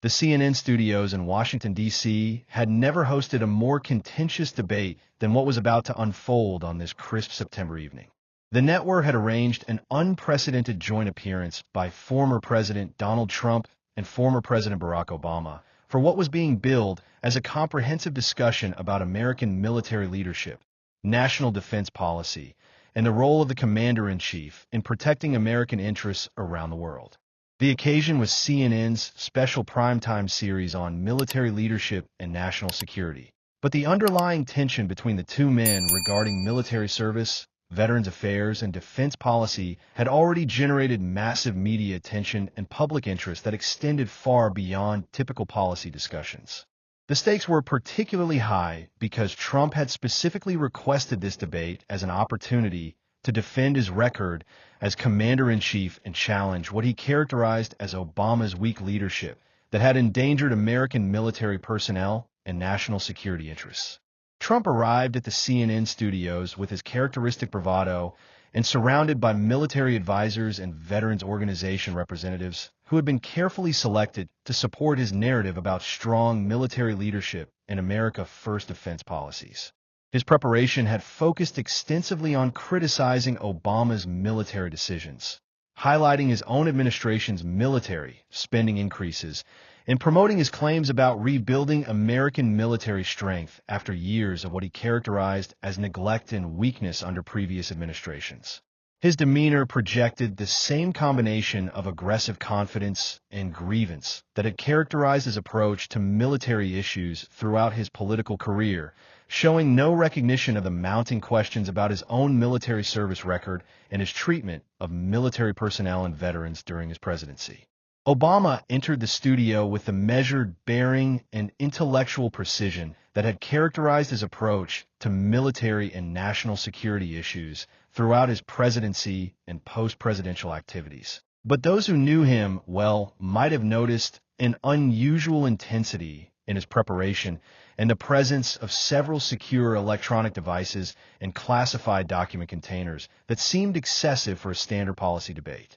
The CNN studios in Washington, D.C. had never hosted a more contentious debate than what was about to unfold on this crisp September evening. The network had arranged an unprecedented joint appearance by former President Donald Trump and former President Barack Obama for what was being billed as a comprehensive discussion about American military leadership, national defense policy, and the role of the commander-in-chief in protecting American interests around the world. The occasion was CNN's special primetime series on military leadership and national security. But the underlying tension between the two men regarding military service, Veterans Affairs, and defense policy had already generated massive media attention and public interest that extended far beyond typical policy discussions. The stakes were particularly high because Trump had specifically requested this debate as an opportunity to defend his record as commander-in-chief and challenge what he characterized as Obama's weak leadership that had endangered American military personnel and national security interests. Trump arrived at the CNN studios with his characteristic bravado and surrounded by military advisors and veterans organization representatives who had been carefully selected to support his narrative about strong military leadership and America First defense policies. His preparation had focused extensively on criticizing Obama's military decisions, highlighting his own administration's military spending increases, and promoting his claims about rebuilding American military strength after years of what he characterized as neglect and weakness under previous administrations. His demeanor projected the same combination of aggressive confidence and grievance that had characterized his approach to military issues throughout his political career, showing no recognition of the mounting questions about his own military service record and his treatment of military personnel and veterans during his presidency. Obama entered the studio with the measured bearing and intellectual precision that had characterized his approach to military and national security issues throughout his presidency and post-presidential activities. But those who knew him well might have noticed an unusual intensity in his preparation and the presence of several secure electronic devices and classified document containers that seemed excessive for a standard policy debate.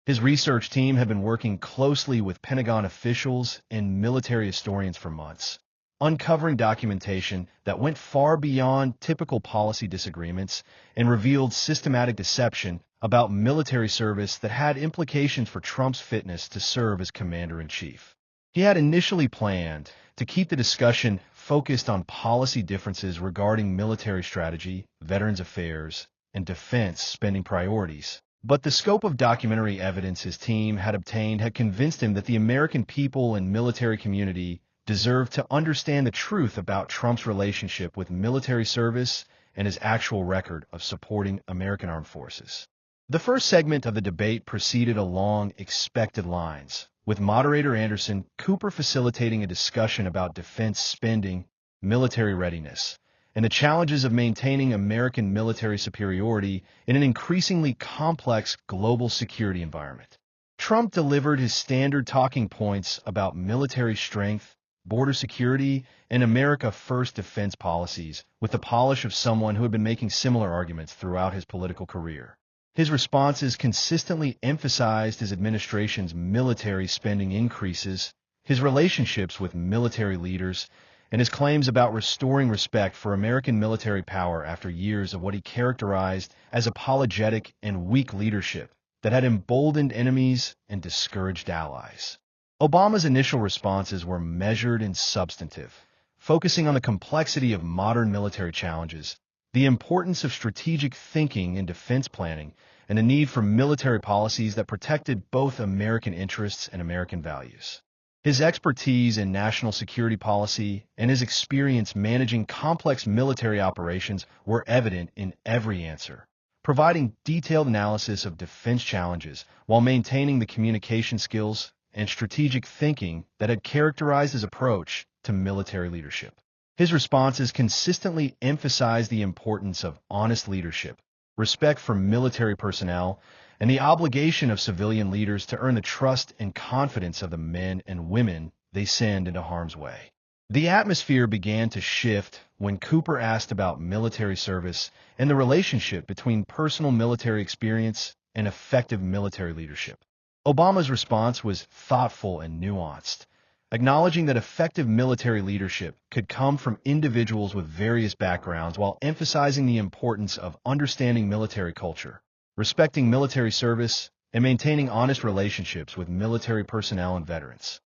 His research team had been working closely with Pentagon officials and military historians for months, uncovering documentation that went far beyond typical policy disagreements and revealed systematic deception about military service that had implications for Trump's fitness to serve as commander-in-chief. He had initially planned to keep the discussion focused on policy differences regarding military strategy, veterans affairs, and defense spending priorities. But the scope of documentary evidence his team had obtained had convinced him that the American people and military community deserved to understand the truth about Trump's relationship with military service and his actual record of supporting American armed forces. The first segment of the debate proceeded along expected lines, with moderator Anderson Cooper facilitating a discussion about defense spending, military readiness, and the challenges of maintaining American military superiority in an increasingly complex global security environment. Trump delivered his standard talking points about military strength, border security, and America First defense policies with the polish of someone who had been making similar arguments throughout his political career. His responses consistently emphasized his administration's military spending increases, his relationships with military leaders, and his claims about restoring respect for American military power after years of what he characterized as apologetic and weak leadership that had emboldened enemies and discouraged allies. Obama's initial responses were measured and substantive, focusing on the complexity of modern military challenges, the importance of strategic thinking and defense planning, and the need for military policies that protected both American interests and American values. His expertise in national security policy and his experience managing complex military operations were evident in every answer, providing detailed analysis of defense challenges while maintaining the communication skills and strategic thinking that had characterized his approach to military leadership. His responses consistently emphasized the importance of honest leadership, respect for military personnel, and the obligation of civilian leaders to earn the trust and confidence of the men and women they send into harm's way. The atmosphere began to shift when Cooper asked about military service and the relationship between personal military experience and effective military leadership. Obama's response was thoughtful and nuanced, acknowledging that effective military leadership could come from individuals with various backgrounds while emphasizing the importance of understanding military culture, respecting military service, and maintaining honest relationships with military personnel and veterans.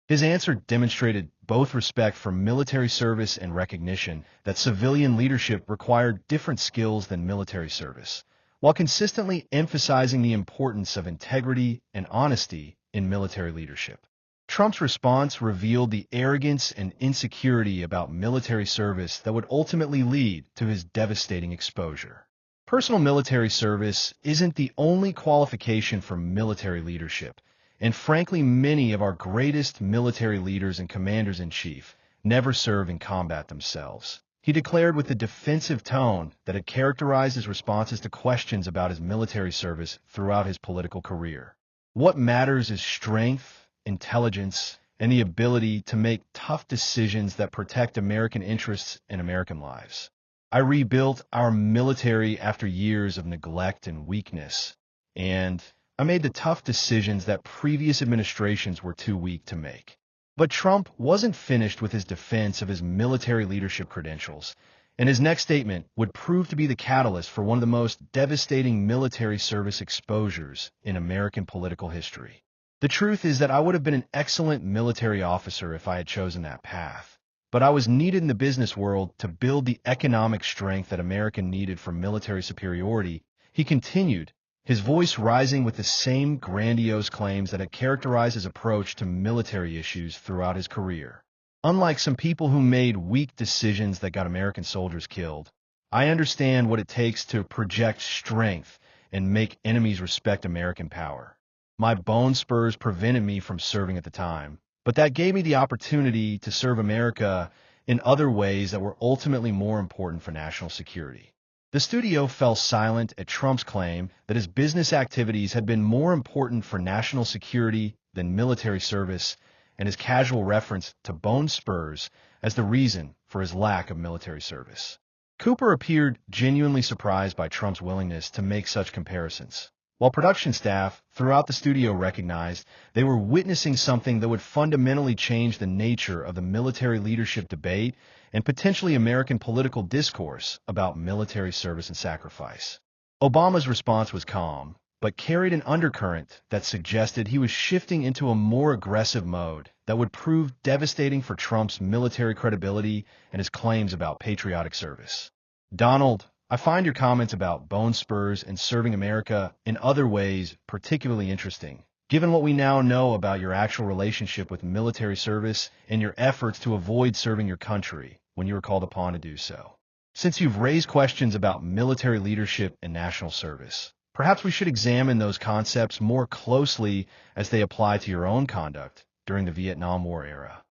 His answer demonstrated both respect for military service and recognition that civilian leadership required different skills than military service, while consistently emphasizing the importance of integrity and honesty in military leadership. Trump's response revealed the arrogance and insecurity about military service that would ultimately lead to his devastating exposure. Personal military service isn't the only qualification for military leadership, and frankly, many of our greatest military leaders and commanders-in-chief never serve in combat themselves. He declared with the defensive tone that had characterized his responses to questions about his military service throughout his political career. What matters is strength, intelligence, and the ability to make tough decisions that protect American interests and American lives. I rebuilt our military after years of neglect and weakness, and I made the tough decisions that previous administrations were too weak to make. But Trump wasn't finished with his defense of his military leadership credentials, and his next statement would prove to be the catalyst for one of the most devastating military service exposures in American political history. The truth is that I would have been an excellent military officer if I had chosen that path. But I was needed in the business world to build the economic strength that America needed for military superiority, he continued, his voice rising with the same grandiose claims that had characterized his approach to military issues throughout his career. Unlike some people who made weak decisions that got American soldiers killed, I understand what it takes to project strength and make enemies respect American power. My bone spurs prevented me from serving at the time, but that gave me the opportunity to serve America in other ways that were ultimately more important for national security. The studio fell silent at Trump's claim that his business activities had been more important for national security than military service, and his casual reference to bone spurs as the reason for his lack of military service. Cooper appeared genuinely surprised by Trump's willingness to make such comparisons, while production staff throughout the studio recognized they were witnessing something that would fundamentally change the nature of the military leadership debate and potentially American political discourse about military service and sacrifice. Obama's response was calm, but carried an undercurrent that suggested he was shifting into a more aggressive mode that would prove devastating for Trump's military credibility and his claims about patriotic service. Donald, I find your comments about bone spurs and serving America in other ways particularly interesting, given what we now know about your actual relationship with military service and your efforts to avoid serving your country when you were called upon to do so. Since you've raised questions about military leadership and national service, perhaps we should examine those concepts more closely as they apply to your own conduct during the Vietnam War era.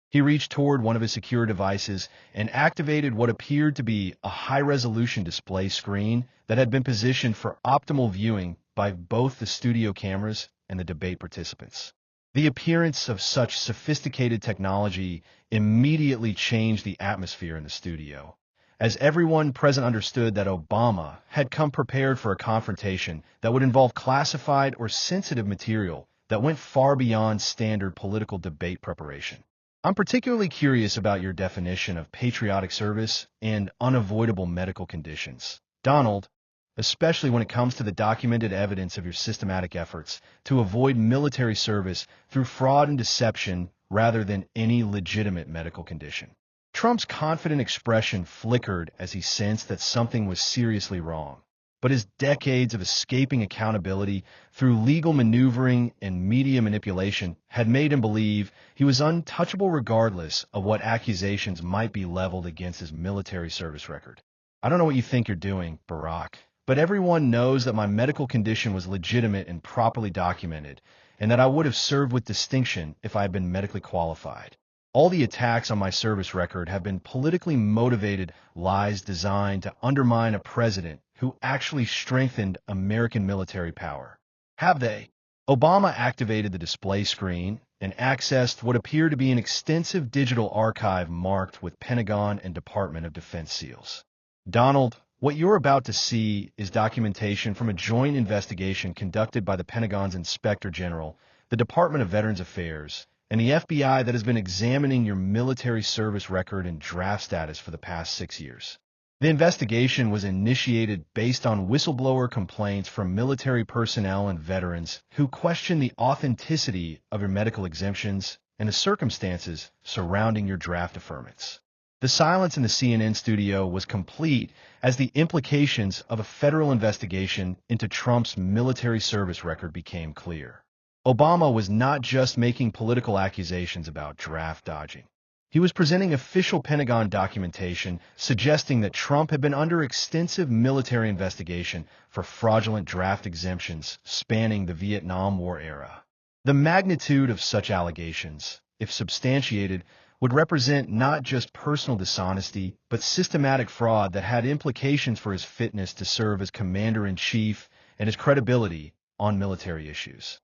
He reached toward one of his secure devices and activated what appeared to be a high-resolution display screen that had been positioned for optimal viewing by both the studio cameras and the debate participants. The appearance of such sophisticated technology immediately changed the atmosphere in the studio, as everyone present understood that Obama had come prepared for a confrontation that would involve classified or sensitive material that went far beyond standard political debate preparation. I'm particularly curious about your definition of patriotic service and unavoidable medical conditions, Donald, especially when it comes to the documented evidence of your systematic efforts to avoid military service through fraud and deception rather than any legitimate medical condition. Trump's confident expression flickered as he sensed that something was seriously wrong, but his decades of escaping accountability through legal maneuvering and media manipulation had made him believe he was untouchable regardless of what accusations might be leveled against his military service record. I don't know what you think you're doing, Barack, but everyone knows that my medical condition was legitimate and properly documented, and that I would have served with distinction if I had been medically qualified. All the attacks on my service record have been politically motivated lies designed to undermine a president who actually strengthened American military power. Have they? Obama activated the display screen and accessed what appeared to be an extensive digital archive marked with Pentagon and Department of Defense seals. Donald, what you're about to see is documentation from a joint investigation conducted by the Pentagon's Inspector General, the Department of Veterans Affairs, and the FBI that has been examining your military service record and draft status for the past 6 years. The investigation was initiated based on whistleblower complaints from military personnel and veterans who questioned the authenticity of your medical exemptions and the circumstances surrounding your draft deferments. The silence in the CNN studio was complete as the implications of a federal investigation into Trump's military service record became clear. Obama was not just making political accusations about draft dodging. He was presenting official Pentagon documentation suggesting that Trump had been under extensive military investigation for fraudulent draft exemptions spanning the Vietnam War era. The magnitude of such allegations, if substantiated, would represent not just personal dishonesty, but systematic fraud that had implications for his fitness to serve as commander-in-chief and his credibility on military issues.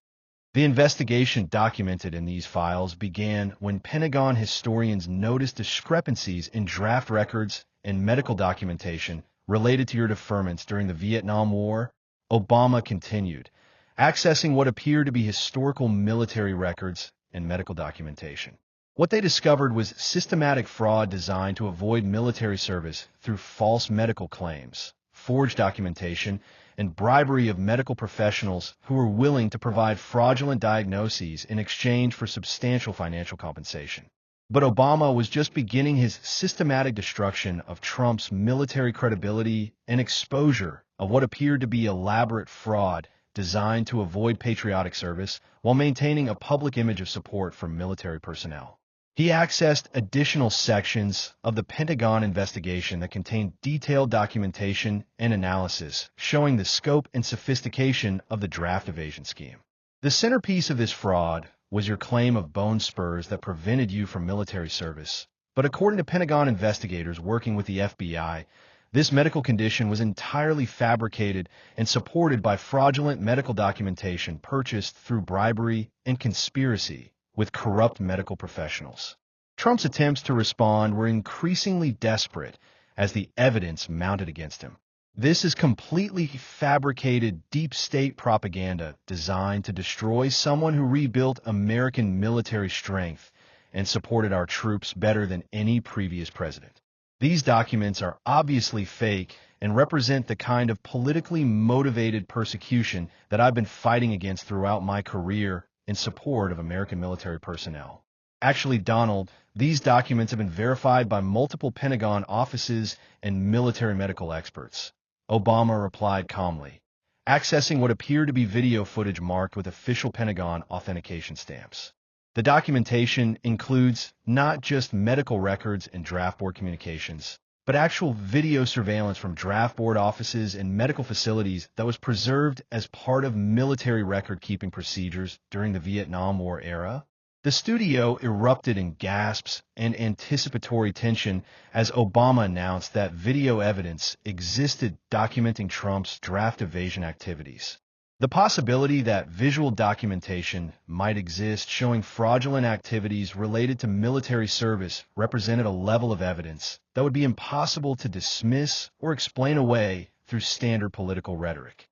The investigation documented in these files began when Pentagon historians noticed discrepancies in draft records and medical documentation related to your deferments during the Vietnam War. Obama continued, accessing what appeared to be historical military records and medical documentation. What they discovered was systematic fraud designed to avoid military service through false medical claims, forged documentation, and bribery of medical professionals who were willing to provide fraudulent diagnoses in exchange for substantial financial compensation. But Obama was just beginning his systematic destruction of Trump's military credibility and exposure of what appeared to be elaborate fraud designed to avoid patriotic service while maintaining a public image of support for military personnel. He accessed additional sections of the Pentagon investigation that contained detailed documentation and analysis showing the scope and sophistication of the draft evasion scheme. The centerpiece of this fraud was your claim of bone spurs that prevented you from military service. But according to Pentagon investigators working with the FBI, this medical condition was entirely fabricated and supported by fraudulent medical documentation purchased through bribery and conspiracy with corrupt medical professionals. Trump's attempts to respond were increasingly desperate as the evidence mounted against him. This is completely fabricated deep state propaganda designed to destroy someone who rebuilt American military strength and supported our troops better than any previous president. These documents are obviously fake and represent the kind of politically motivated persecution that I've been fighting against throughout my career in support of American military personnel. Actually, Donald, these documents have been verified by multiple Pentagon offices and military medical experts. Obama replied calmly, accessing what appeared to be video footage marked with official Pentagon authentication stamps. The documentation includes not just medical records and draft board communications, but actual video surveillance from draft board offices and medical facilities that was preserved as part of military record-keeping procedures during the Vietnam War era. The studio erupted in gasps and anticipatory tension as Obama announced that video evidence existed documenting Trump's draft evasion activities. The possibility that visual documentation might exist showing fraudulent activities related to military service represented a level of evidence that would be impossible to dismiss or explain away through standard political rhetoric.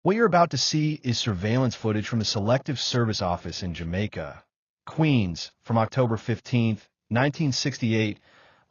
What you're about to see is surveillance footage from the Selective Service Office in Jamaica, Queens, from October 15, 1968,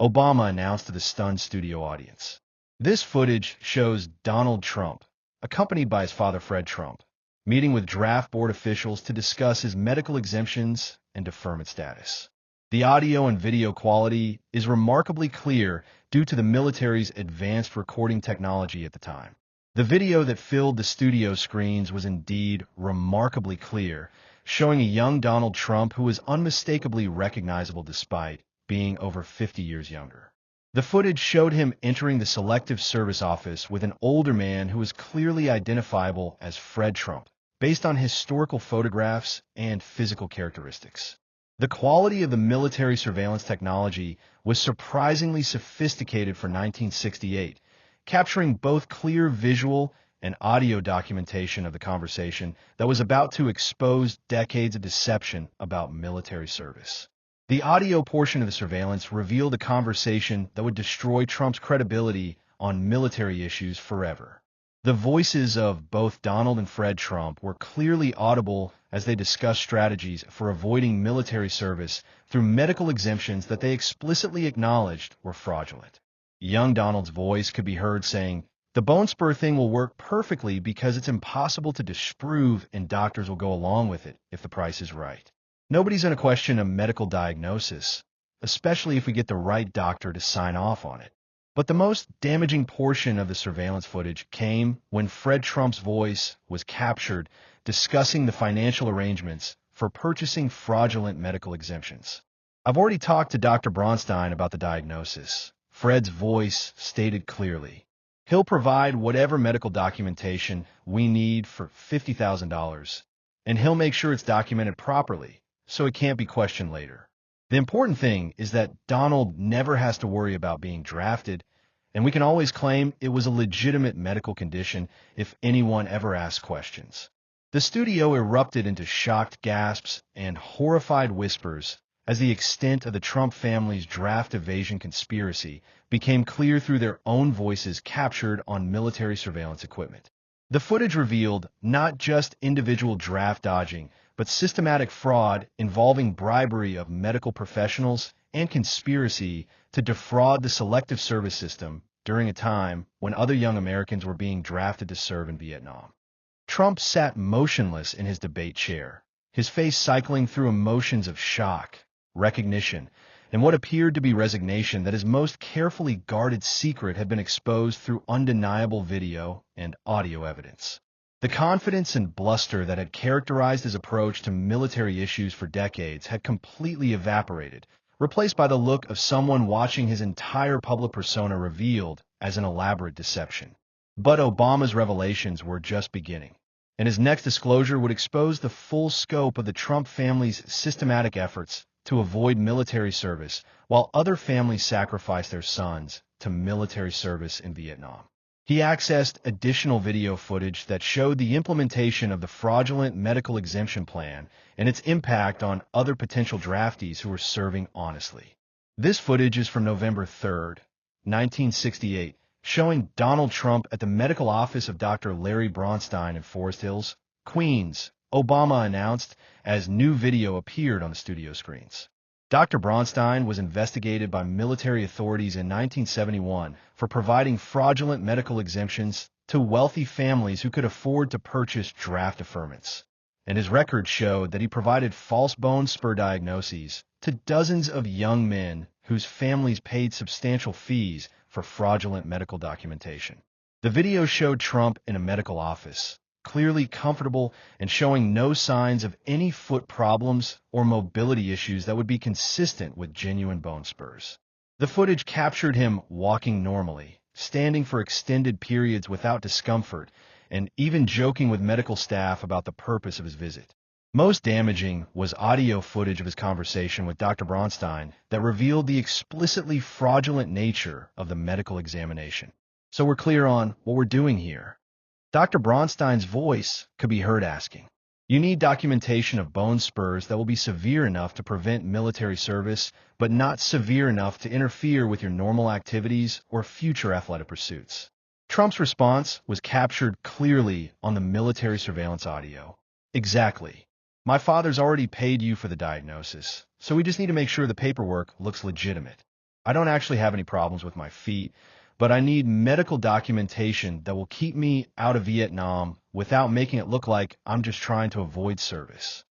Obama announced to the stunned studio audience. This footage shows Donald Trump, accompanied by his father Fred Trump, meeting with draft board officials to discuss his medical exemptions and deferment status. The audio and video quality is remarkably clear due to the military's advanced recording technology at the time. The video that filled the studio screens was indeed remarkably clear, showing a young Donald Trump who was unmistakably recognizable despite being over 50 years younger. The footage showed him entering the Selective Service Office with an older man who was clearly identifiable as Fred Trump, based on historical photographs and physical characteristics. The quality of the military surveillance technology was surprisingly sophisticated for 1968, capturing both clear visual and audio documentation of the conversation that was about to expose decades of deception about military service. The audio portion of the surveillance revealed a conversation that would destroy Trump's credibility on military issues forever. The voices of both Donald and Fred Trump were clearly audible as they discussed strategies for avoiding military service through medical exemptions that they explicitly acknowledged were fraudulent. Young Donald's voice could be heard saying, "The bone spur thing will work perfectly because it's impossible to disprove and doctors will go along with it if the price is right. Nobody's going to question a medical diagnosis, especially if we get the right doctor to sign off on it." But the most damaging portion of the surveillance footage came when Fred Trump's voice was captured discussing the financial arrangements for purchasing fraudulent medical exemptions. "I've already talked to Dr. Braunstein about the diagnosis." Fred's voice stated clearly. "He'll provide whatever medical documentation we need for $50,000, and he'll make sure it's documented properly so it can't be questioned later. The important thing is that Donald never has to worry about being drafted, and we can always claim it was a legitimate medical condition if anyone ever asks questions." The studio erupted into shocked gasps and horrified whispers as the extent of the Trump family's draft evasion conspiracy became clear through their own voices captured on military surveillance equipment. The footage revealed not just individual draft dodging, but systematic fraud involving bribery of medical professionals and conspiracy to defraud the Selective Service system during a time when other young Americans were being drafted to serve in Vietnam. Trump sat motionless in his debate chair, his face cycling through emotions of shock, recognition, and what appeared to be resignation that his most carefully guarded secret had been exposed through undeniable video and audio evidence. The confidence and bluster that had characterized his approach to military issues for decades had completely evaporated, replaced by the look of someone watching his entire public persona revealed as an elaborate deception. But Obama's revelations were just beginning, and his next disclosure would expose the full scope of the Trump family's systematic efforts to avoid military service, while other families sacrificed their sons to military service in Vietnam. He accessed additional video footage that showed the implementation of the fraudulent medical exemption plan and its impact on other potential draftees who were serving honestly. This footage is from November 3rd, 1968, showing Donald Trump at the medical office of Dr. Larry Braunstein in Forest Hills, Queens, Obama announced as new video appeared on the studio screens. Dr. Braunstein was investigated by military authorities in 1971 for providing fraudulent medical exemptions to wealthy families who could afford to purchase draft deferments. And his records showed that he provided false bone spur diagnoses to dozens of young men whose families paid substantial fees for fraudulent medical documentation. The video showed Trump in a medical office, clearly comfortable and showing no signs of any foot problems or mobility issues that would be consistent with genuine bone spurs. The footage captured him walking normally, standing for extended periods without discomfort, and even joking with medical staff about the purpose of his visit. Most damaging was audio footage of his conversation with Dr. Braunstein that revealed the explicitly fraudulent nature of the medical examination. So we're clear on what we're doing here. Dr. Braunstein's voice could be heard asking, "You need documentation of bone spurs that will be severe enough to prevent military service, but not severe enough to interfere with your normal activities or future athletic pursuits." Trump's response was captured clearly on the military surveillance audio. "Exactly. My father's already paid you for the diagnosis, so we just need to make sure the paperwork looks legitimate. I don't actually have any problems with my feet, but I need medical documentation that will keep me out of Vietnam without making it look like I'm just trying to avoid service."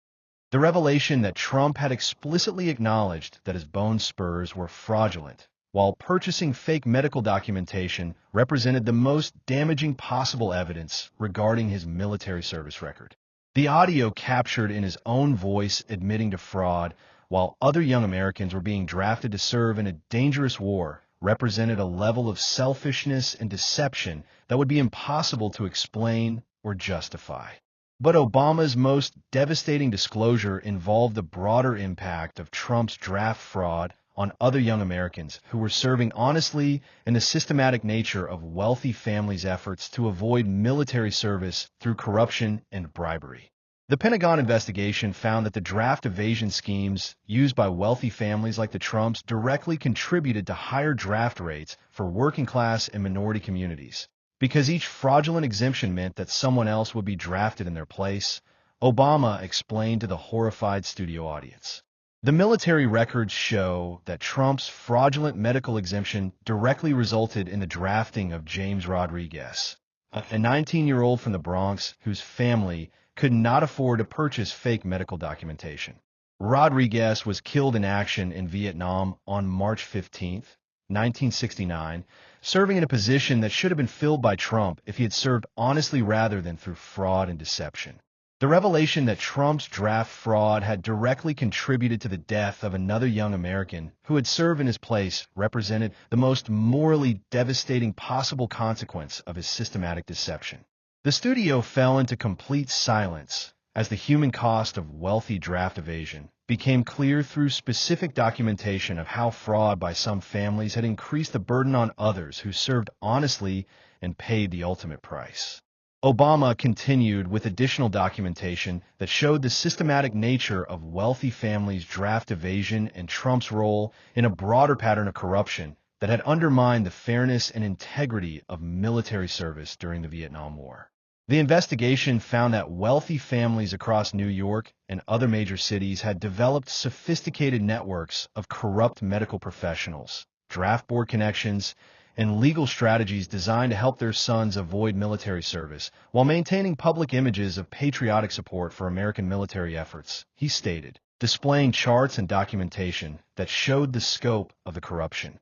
The revelation that Trump had explicitly acknowledged that his bone spurs were fraudulent, while purchasing fake medical documentation, represented the most damaging possible evidence regarding his military service record. The audio captured in his own voice admitting to fraud, while other young Americans were being drafted to serve in a dangerous war, represented a level of selfishness and deception that would be impossible to explain or justify. But Obama's most devastating disclosure involved the broader impact of Trump's draft fraud on other young Americans who were serving honestly and the systematic nature of wealthy families' efforts to avoid military service through corruption and bribery. The Pentagon investigation found that the draft evasion schemes used by wealthy families like the Trumps directly contributed to higher draft rates for working class and minority communities, Because each fraudulent exemption meant that someone else would be drafted in their place, Obama explained to the horrified studio audience. The military records show that Trump's fraudulent medical exemption directly resulted in the drafting of James Rodriguez, a 19-year-old from the Bronx whose family could not afford to purchase fake medical documentation. Rodriguez was killed in action in Vietnam on March 15, 1969, serving in a position that should have been filled by Trump if he had served honestly rather than through fraud and deception. The revelation that Trump's draft fraud had directly contributed to the death of another young American who had served in his place represented the most morally devastating possible consequence of his systematic deception. The studio fell into complete silence as the human cost of wealthy draft evasion became clear through specific documentation of how fraud by some families had increased the burden on others who served honestly and paid the ultimate price. Obama continued with additional documentation that showed the systematic nature of wealthy families' draft evasion and Trump's role in a broader pattern of corruption that had undermined the fairness and integrity of military service during the Vietnam War. The investigation found that wealthy families across New York and other major cities had developed sophisticated networks of corrupt medical professionals, draft board connections, and legal strategies designed to help their sons avoid military service while maintaining public images of patriotic support for American military efforts, he stated, displaying charts and documentation that showed the scope of the corruption.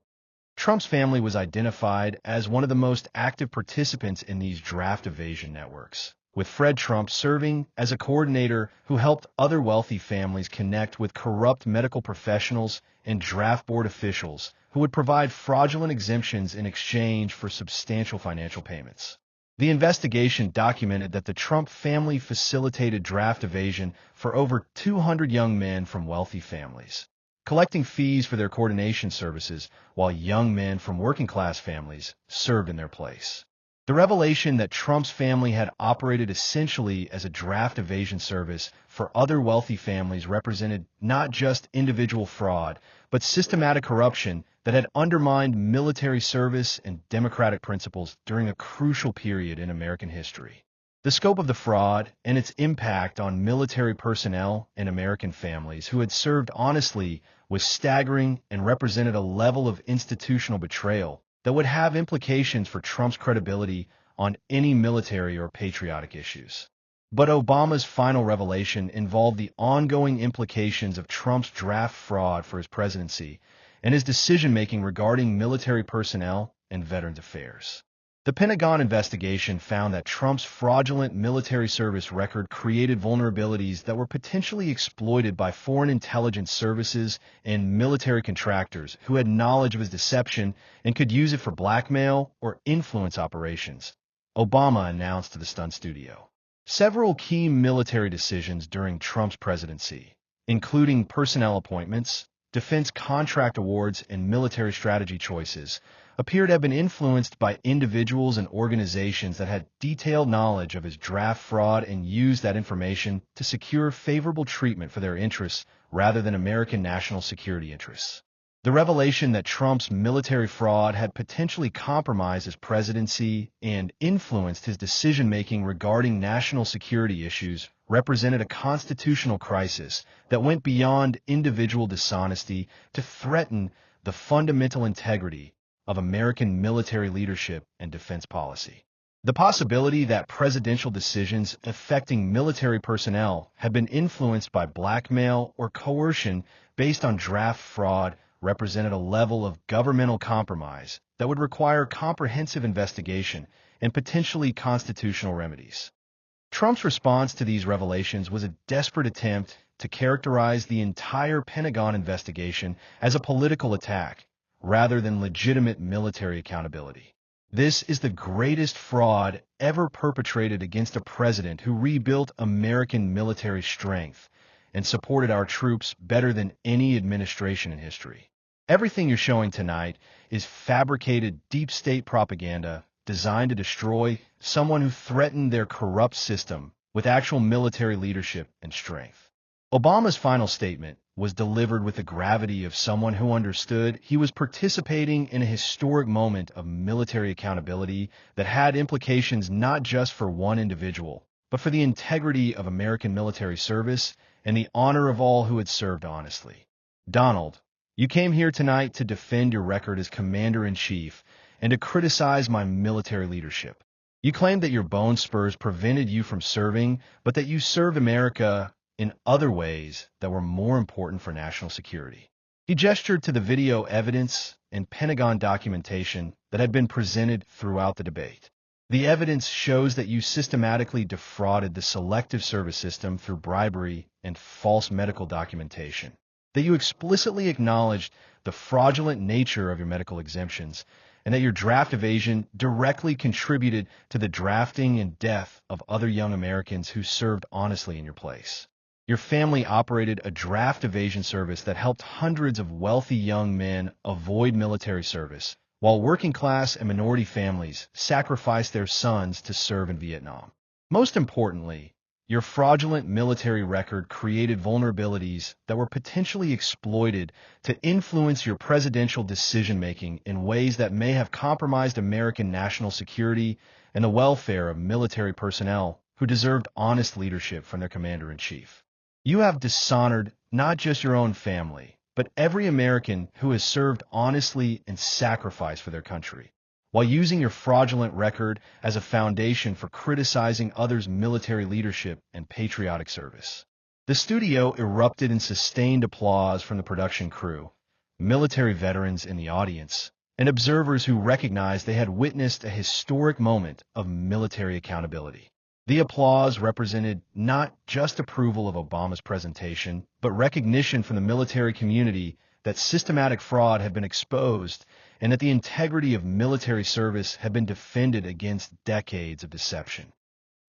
Trump's family was identified as one of the most active participants in these draft evasion networks, with Fred Trump serving as a coordinator who helped other wealthy families connect with corrupt medical professionals and draft board officials who would provide fraudulent exemptions in exchange for substantial financial payments. The investigation documented that the Trump family facilitated draft evasion for over 200 young men from wealthy families, collecting fees for their coordination services while young men from working-class families served in their place. The revelation that Trump's family had operated essentially as a draft evasion service for other wealthy families represented not just individual fraud, but systematic corruption that had undermined military service and democratic principles during a crucial period in American history. The scope of the fraud and its impact on military personnel and American families who had served honestly was staggering and represented a level of institutional betrayal that would have implications for Trump's credibility on any military or patriotic issues. But Obama's final revelation involved the ongoing implications of Trump's draft fraud for his presidency and his decision-making regarding military personnel and veterans affairs. The Pentagon investigation found that Trump's fraudulent military service record created vulnerabilities that were potentially exploited by foreign intelligence services and military contractors who had knowledge of his deception and could use it for blackmail or influence operations, Obama announced to the stunt studio. Several key military decisions during Trump's presidency, including personnel appointments, defense contract awards, and military strategy choices, appear to have been influenced by individuals and organizations that had detailed knowledge of his draft fraud and used that information to secure favorable treatment for their interests rather than American national security interests. The revelation that Trump's military fraud had potentially compromised his presidency and influenced his decision-making regarding national security issues represented a constitutional crisis that went beyond individual dishonesty to threaten the fundamental integrity of American military leadership and defense policy. The possibility that presidential decisions affecting military personnel had been influenced by blackmail or coercion based on draft fraud represented a level of governmental compromise that would require comprehensive investigation and potentially constitutional remedies. Trump's response to these revelations was a desperate attempt to characterize the entire Pentagon investigation as a political attack rather than legitimate military accountability. This is the greatest fraud ever perpetrated against a president who rebuilt American military strength and supported our troops better than any administration in history. Everything you're showing tonight is fabricated deep state propaganda designed to destroy someone who threatened their corrupt system with actual military leadership and strength. Obama's final statement was delivered with the gravity of someone who understood he was participating in a historic moment of military accountability that had implications not just for one individual, but for the integrity of American military service and the honor of all who had served honestly. Donald, you came here tonight to defend your record as Commander-in-Chief and to criticize my military leadership. You claimed that your bone spurs prevented you from serving, but that you served America in other ways that were more important for national security. He gestured to the video evidence and Pentagon documentation that had been presented throughout the debate. The evidence shows that you systematically defrauded the Selective Service System through bribery and false medical documentation, that you explicitly acknowledged the fraudulent nature of your medical exemptions, and that your draft evasion directly contributed to the drafting and death of other young Americans who served honestly in your place. Your family operated a draft evasion service that helped hundreds of wealthy young men avoid military service, while working class and minority families sacrificed their sons to serve in Vietnam. Most importantly, your fraudulent military record created vulnerabilities that were potentially exploited to influence your presidential decision-making in ways that may have compromised American national security and the welfare of military personnel who deserved honest leadership from their commander-in-chief. You have dishonored not just your own family, but every American who has served honestly and sacrificed for their country, while using your fraudulent record as a foundation for criticizing others' military leadership and patriotic service. The studio erupted in sustained applause from the production crew, military veterans in the audience, and observers who recognized they had witnessed a historic moment of military accountability. The applause represented not just approval of Obama's presentation, but recognition from the military community that systematic fraud had been exposed and that the integrity of military service had been defended against decades of deception.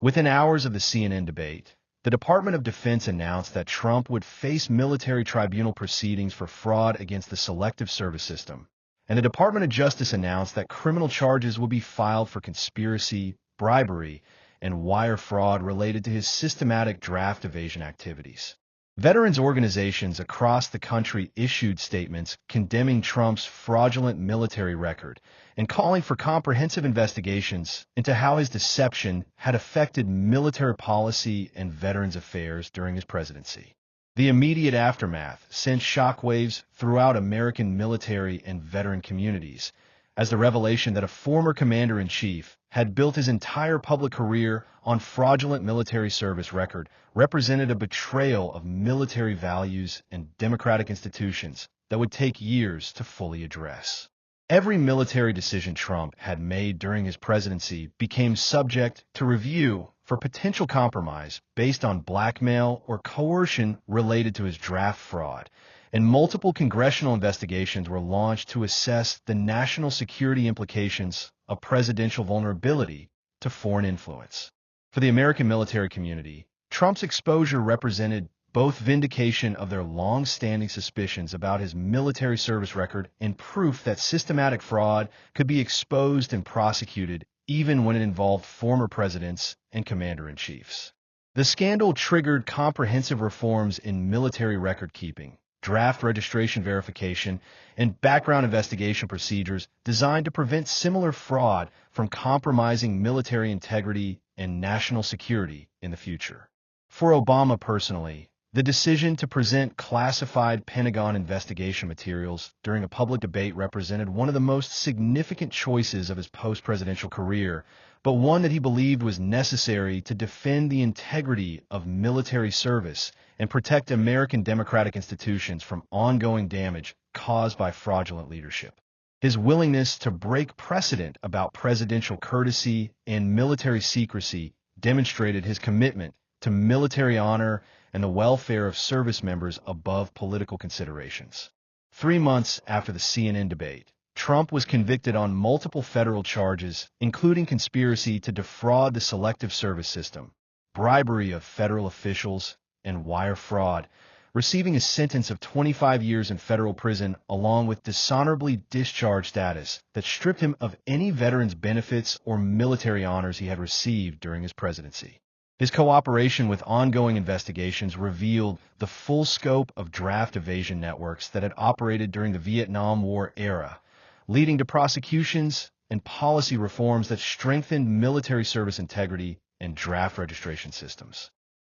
Within hours of the CNN debate, the Department of Defense announced that Trump would face military tribunal proceedings for fraud against the Selective Service System, and the Department of Justice announced that criminal charges would be filed for conspiracy, bribery, and wire fraud related to his systematic draft evasion activities. Veterans organizations across the country issued statements condemning Trump's fraudulent military record and calling for comprehensive investigations into how his deception had affected military policy and veterans affairs during his presidency. The immediate aftermath sent shockwaves throughout American military and veteran communities, as the revelation that a former commander-in-chief had built his entire public career on fraudulent military service record represented a betrayal of military values and democratic institutions that would take years to fully address. Every military decision Trump had made during his presidency became subject to review for potential compromise based on blackmail or coercion related to his draft fraud, and multiple congressional investigations were launched to assess the national security implications of presidential vulnerability to foreign influence. For the American military community, Trump's exposure represented both vindication of their long-standing suspicions about his military service record and proof that systematic fraud could be exposed and prosecuted even when it involved former presidents and commander-in-chiefs. The scandal triggered comprehensive reforms in military record-keeping, draft registration verification, and background investigation procedures designed to prevent similar fraud from compromising military integrity and national security in the future. For Obama personally, the decision to present classified Pentagon investigation materials during a public debate represented one of the most significant choices of his post-presidential career, but one that he believed was necessary to defend the integrity of military service and protect American democratic institutions from ongoing damage caused by fraudulent leadership. His willingness to break precedent about presidential courtesy and military secrecy demonstrated his commitment to military honor and the welfare of service members above political considerations. 3 months after the CNN debate, Trump was convicted on multiple federal charges, including conspiracy to defraud the Selective Service System, bribery of federal officials, and wire fraud, receiving a sentence of 25 years in federal prison along with dishonorably discharged status that stripped him of any veteran's benefits or military honors he had received during his presidency. His cooperation with ongoing investigations revealed the full scope of draft evasion networks that had operated during the Vietnam War era, leading to prosecutions and policy reforms that strengthened military service integrity and draft registration systems.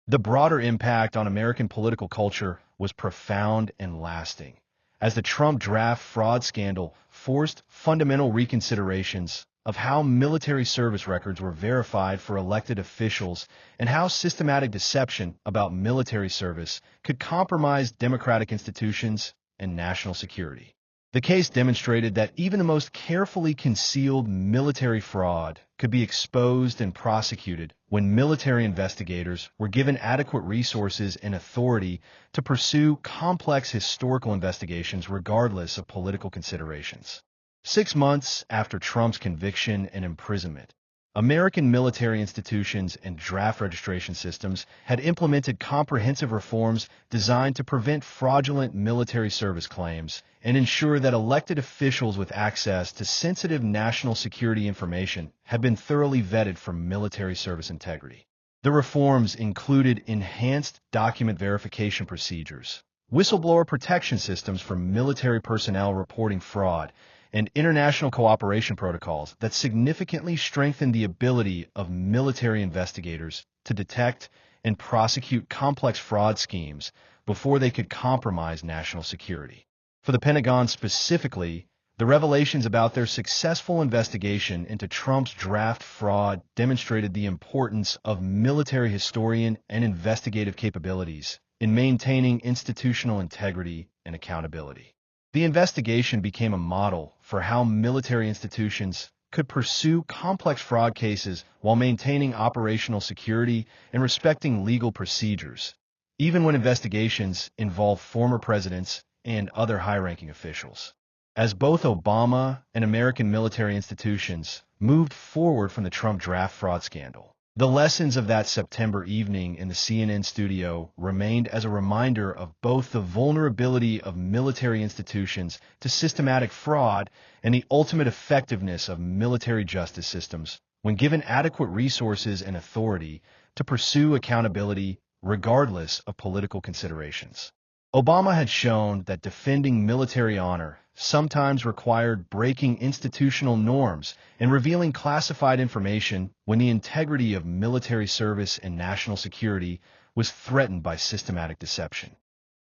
The broader impact on American political culture was profound and lasting, as the Trump draft fraud scandal forced fundamental reconsiderations of how military service records were verified for elected officials and how systematic deception about military service could compromise democratic institutions and national security. The case demonstrated that even the most carefully concealed military fraud could be exposed and prosecuted when military investigators were given adequate resources and authority to pursue complex historical investigations regardless of political considerations. 6 months after Trump's conviction and imprisonment, American military institutions and draft registration systems had implemented comprehensive reforms designed to prevent fraudulent military service claims and ensure that elected officials with access to sensitive national security information had been thoroughly vetted for military service integrity. The reforms included enhanced document verification procedures, whistleblower protection systems for military personnel reporting fraud, and international cooperation protocols that significantly strengthened the ability of military investigators to detect and prosecute complex fraud schemes before they could compromise national security. For the Pentagon specifically, the revelations about their successful investigation into Trump's draft fraud demonstrated the importance of military historian and investigative capabilities in maintaining institutional integrity and accountability. The investigation became a model for how military institutions could pursue complex fraud cases while maintaining operational security and respecting legal procedures, even when investigations involve former presidents and other high-ranking officials. As both Obama and American military institutions moved forward from the Trump draft fraud scandal, the lessons of that September evening in the CNN studio remained as a reminder of both the vulnerability of military institutions to systematic fraud and the ultimate effectiveness of military justice systems when given adequate resources and authority to pursue accountability regardless of political considerations. Obama had shown that defending military honor sometimes required breaking institutional norms and revealing classified information when the integrity of military service and national security was threatened by systematic deception.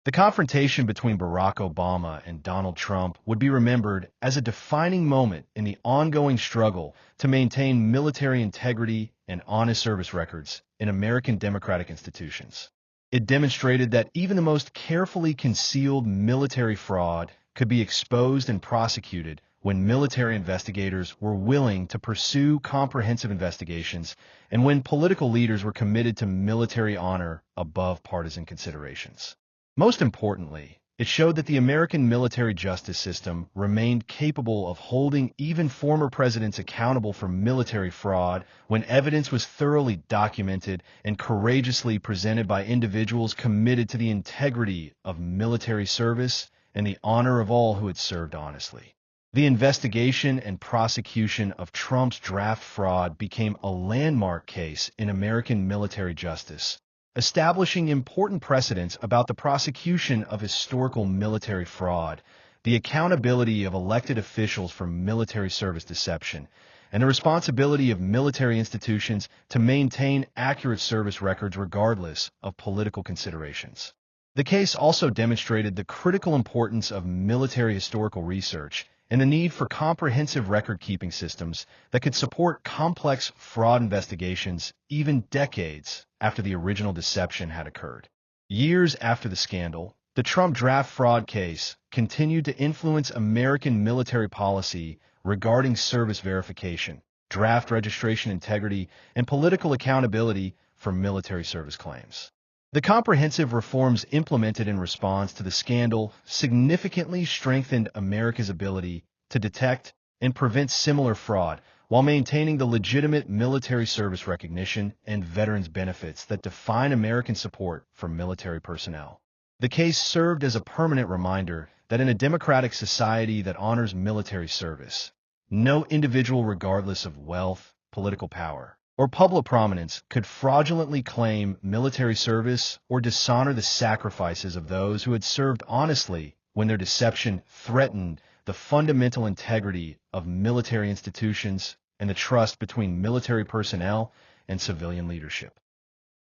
The confrontation between Barack Obama and Donald Trump would be remembered as a defining moment in the ongoing struggle to maintain military integrity and honest service records in American democratic institutions. It demonstrated that even the most carefully concealed military fraud could be exposed and prosecuted when military investigators were willing to pursue comprehensive investigations and when political leaders were committed to military honor above partisan considerations. Most importantly, it showed that the American military justice system remained capable of holding even former presidents accountable for military fraud when evidence was thoroughly documented and courageously presented by individuals committed to the integrity of military service and the honor of all who had served honestly. The investigation and prosecution of Trump's draft fraud became a landmark case in American military justice, establishing important precedents about the prosecution of historical military fraud, the accountability of elected officials for military service deception, and the responsibility of military institutions to maintain accurate service records regardless of political considerations. The case also demonstrated the critical importance of military historical research and the need for comprehensive record-keeping systems that could support complex fraud investigations even decades after the original deception had occurred. Years after the scandal, the Trump draft fraud case continued to influence American military policy regarding service verification, draft registration integrity, and political accountability for military service claims. The comprehensive reforms implemented in response to the scandal significantly strengthened America's ability to detect and prevent similar fraud while maintaining the legitimate military service recognition and veterans benefits that define American support for military personnel. The case served as a permanent reminder that in a democratic society that honors military service, no individual regardless of wealth, political power, or public prominence could fraudulently claim military service or dishonor the sacrifices of those who had served honestly when their deception threatened the fundamental integrity of military institutions and the trust between military personnel and civilian leadership.